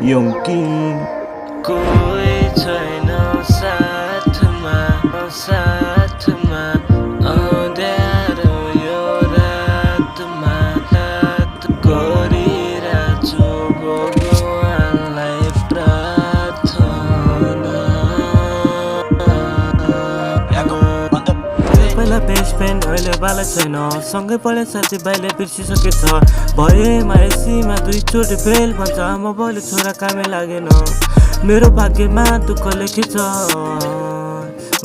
Young King कोही छैन साथमा अँध्यारो यो रातमा रात गरिरहेछु भगवानलाई प्रार्थना पहिला बेस्ट फ्रेन्ड अहिले बाला छैन सँगै पढे साथी भाइले बिर्सिसकेछ भयो माइसीमा दुईचोटि फेल भन्छ आमा बाउले छोरा कामै लागेन मेरो भाग्यमा दुःख लेखेछ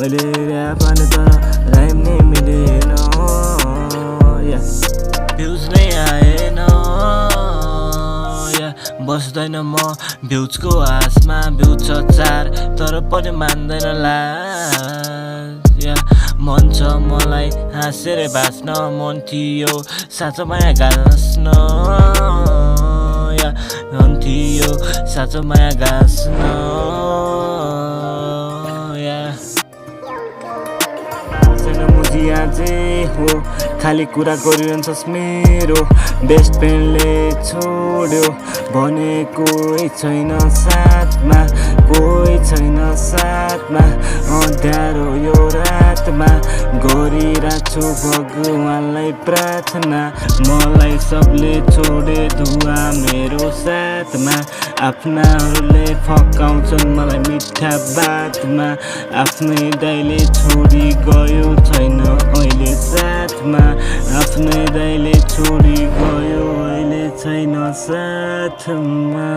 मैले ऱ्याप हाने तर राइम नै मिलेन भ्युज नै आएन बस्दैन म भ्युजको आसमा भ्युज छ 4 तर पनि मान्दैन लाज मन छ मलाई हाँसेर बाँच्न मन थियो साँचो माया गाँच्न मन थियो साँचो माया गाँच्न मुजिया चाहिँ हो खाली कुरा गरिरहन्छस् मेरो बेस्ट फ्रेन्डले छोड्यो भने कोही छैन साथमा कोही छैन साथमा अँध्यारो यो रातमा गरिरहेछु भगवानलाई प्रार्थना मलाई सबले छोडे धुवा मेरो साथमा आफ्नाहरूले फकाउँछन् मलाई मिठा बातमा आफ्नै दाइले छोडी गयो छैन अहिले साथमा आफ्नै दाइले छोडी गयो अहिले छैन साथमा